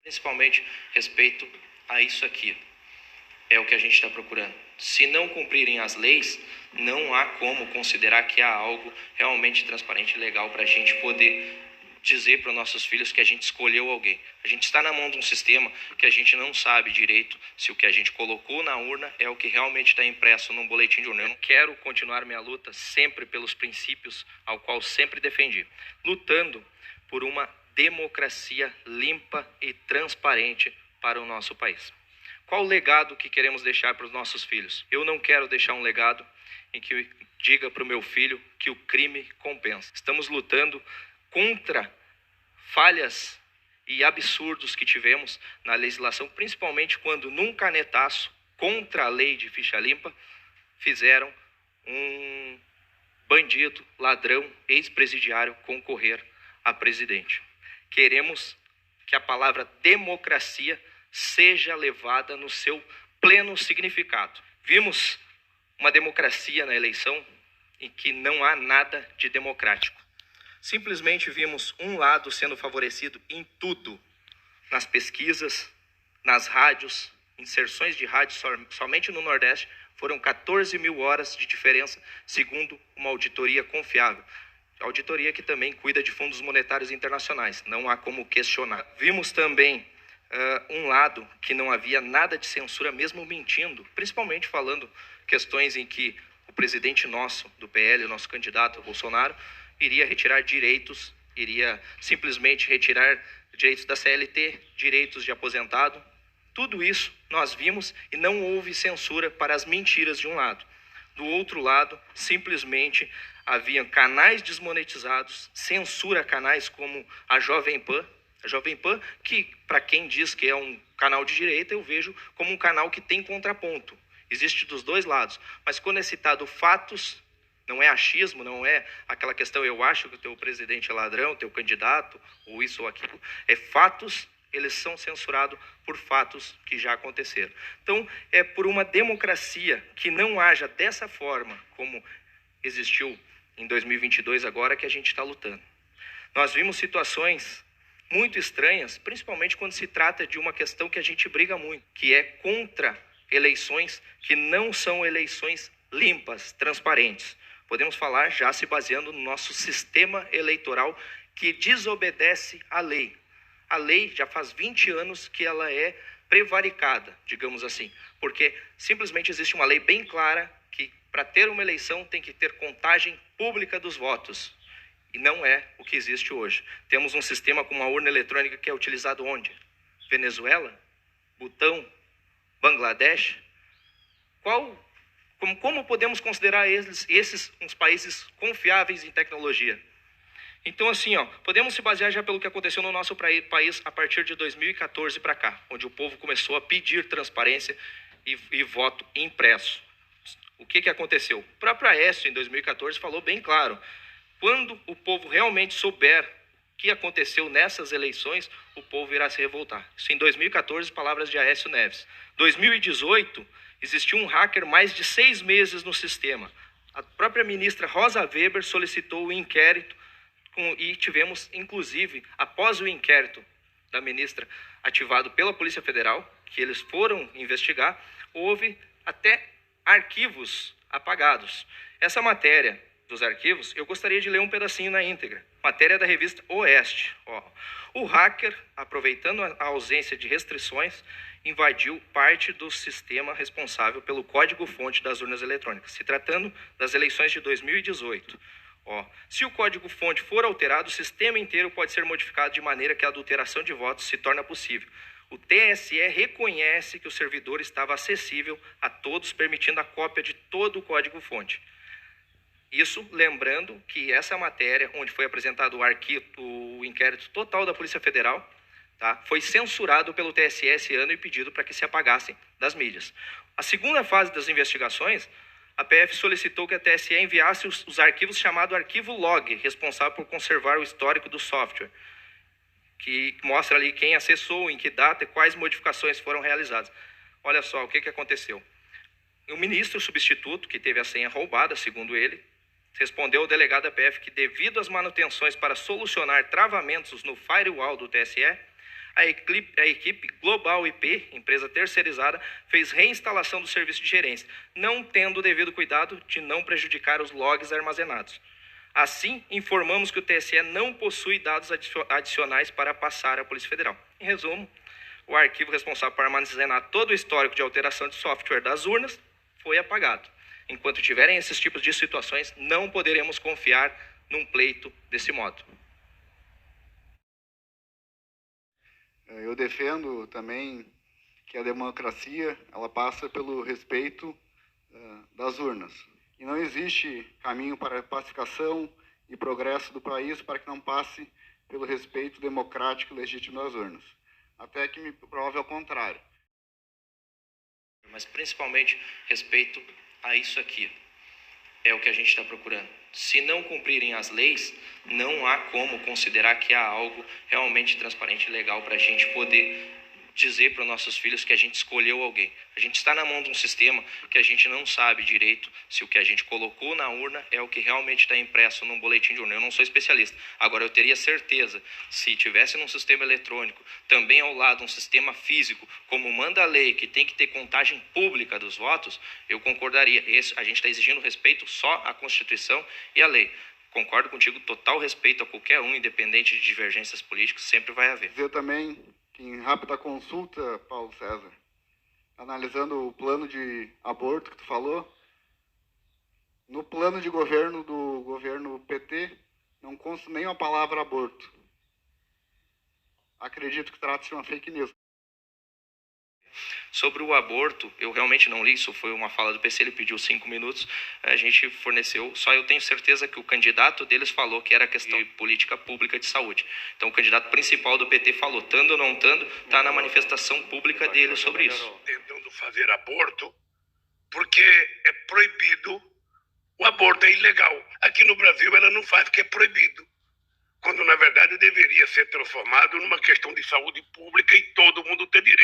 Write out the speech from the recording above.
Principalmente respeito a isso aqui. É o que a gente está procurando. Se não cumprirem as leis, não há como considerar que há algo realmente transparente e legal para a gente poder dizer para os nossos filhos que a gente escolheu alguém. A gente está na mão de um sistema que a gente não sabe direito se o que a gente colocou na urna é o que realmente está impresso num boletim de urna. Eu não quero continuar minha luta sempre pelos princípios ao qual sempre defendi, lutando por uma democracia limpa e transparente para o nosso país. Qual o legado que queremos deixar para os nossos filhos? Eu não quero deixar um legado em que diga para o meu filho que o crime compensa. Estamos lutando contra falhas e absurdos que tivemos na legislação, principalmente quando, num canetaço, contra a lei de ficha limpa, fizeram um bandido, ladrão, ex-presidiário concorrer a presidente. Queremos que a palavra democracia seja levada no seu pleno significado. Vimos uma democracia na eleição em que não há nada de democrático. Simplesmente vimos um lado sendo favorecido em tudo, nas pesquisas, nas rádios, inserções de rádio somente no Nordeste, foram 14 mil horas de diferença, segundo uma auditoria confiável. Auditoria que também cuida de fundos monetários internacionais, não há como questionar. Vimos também um lado que não havia nada de censura, mesmo mentindo, principalmente falando questões em que o presidente nosso, do PL, o nosso candidato, Bolsonaro, iria retirar direitos, iria simplesmente retirar direitos da CLT, direitos de aposentado. Tudo isso nós vimos e não houve censura para as mentiras de um lado. Do outro lado, simplesmente havia canais desmonetizados, censura a canais como a Jovem Pan. A Jovem Pan, que para quem diz que é um canal de direita, eu vejo como um canal que tem contraponto. Existe dos dois lados. Mas quando é citado fatos, não é achismo, não é aquela questão, eu acho que o teu presidente é ladrão, teu candidato, ou isso ou aquilo. É fatos, eles são censurados por fatos que já aconteceram. Então, é por uma democracia que não haja dessa forma, como existiu em 2022 agora, que a gente está lutando. Nós vimos situações muito estranhas, principalmente quando se trata de uma questão que a gente briga muito, que é contra eleições que não são eleições limpas, transparentes. Podemos falar já se baseando no nosso sistema eleitoral que desobedece à lei. A lei já faz 20 anos que ela é prevaricada, digamos assim, porque simplesmente existe uma lei bem clara que para ter uma eleição tem que ter contagem pública dos votos. E não é o que existe hoje. Temos um sistema com uma urna eletrônica que é utilizado onde? Venezuela? Butão? Bangladesh? Como podemos considerar esses uns países confiáveis em tecnologia? Então, assim, podemos se basear já pelo que aconteceu no nosso país a partir de 2014 para cá, onde o povo começou a pedir transparência e voto impresso. O que aconteceu? O próprio Aécio, em 2014, falou bem claro. Quando o povo realmente souber o que aconteceu nessas eleições, o povo irá se revoltar. Isso em 2014, palavras de Aécio Neves. 2018, existiu um hacker mais de 6 meses no sistema. A própria ministra Rosa Weber solicitou o inquérito e tivemos, inclusive, após o inquérito da ministra ativado pela Polícia Federal, que eles foram investigar, houve até arquivos apagados. Essa matéria dos arquivos, eu gostaria de ler um pedacinho na íntegra. Matéria da revista Oeste. O hacker, aproveitando a ausência de restrições, invadiu parte do sistema responsável pelo código-fonte das urnas eletrônicas, se tratando das eleições de 2018. Se o código-fonte for alterado, o sistema inteiro pode ser modificado de maneira que a adulteração de votos se torna possível. O TSE reconhece que o servidor estava acessível a todos, permitindo a cópia de todo o código-fonte. Isso lembrando que essa matéria, onde foi apresentado o inquérito total da Polícia Federal, foi censurado pelo TSE esse ano e pedido para que se apagassem das mídias. A segunda fase das investigações, a PF solicitou que a TSE enviasse os arquivos chamado arquivo log, responsável por conservar o histórico do software, que mostra ali quem acessou, em que data e quais modificações foram realizadas. Olha só o que aconteceu. O ministro substituto, que teve a senha roubada, segundo ele, respondeu ao delegado da PF que, devido às manutenções para solucionar travamentos no firewall do TSE, A equipe Global IP, empresa terceirizada, fez reinstalação do serviço de gerência, não tendo o devido cuidado de não prejudicar os logs armazenados. Assim, informamos que o TSE não possui dados adicionais para passar à Polícia Federal. Em resumo, o arquivo responsável por armazenar todo o histórico de alteração de software das urnas foi apagado. Enquanto tiverem esses tipos de situações, não poderemos confiar num pleito desse modo. Eu defendo também que a democracia ela passa pelo respeito das urnas. E não existe caminho para a pacificação e progresso do país para que não passe pelo respeito democrático e legítimo das urnas. Até que me prove ao contrário. Mas principalmente respeito a isso aqui. É o que a gente está procurando. Se não cumprirem as leis, não há como considerar que há algo realmente transparente e legal para a gente poder dizer para os nossos filhos que a gente escolheu alguém. A gente está na mão de um sistema que a gente não sabe direito se o que a gente colocou na urna é o que realmente está impresso num boletim de urna. Eu não sou especialista. Agora, eu teria certeza, se tivesse num sistema eletrônico, também ao lado um sistema físico, como manda a lei, que tem que ter contagem pública dos votos, eu concordaria. A gente está exigindo respeito só à Constituição e à lei. Concordo contigo, total respeito a qualquer um, independente de divergências políticas, sempre vai haver. Eu também, em rápida consulta, Paulo César, analisando o plano de aborto que tu falou, no plano de governo do governo PT, não consta nem a palavra aborto. Acredito que trata-se de uma fake news. Sobre o aborto, eu realmente não li, isso foi uma fala do PC, ele pediu 5 minutos, a gente forneceu, só eu tenho certeza que o candidato deles falou que era questão de política pública de saúde. Então o candidato principal do PT falou, estando ou não estando, está na manifestação pública dele sobre isso. Tentando fazer aborto, porque é proibido, o aborto é ilegal. Aqui no Brasil ela não faz porque é proibido. Quando na verdade deveria ser transformado numa questão de saúde pública e todo mundo ter direito.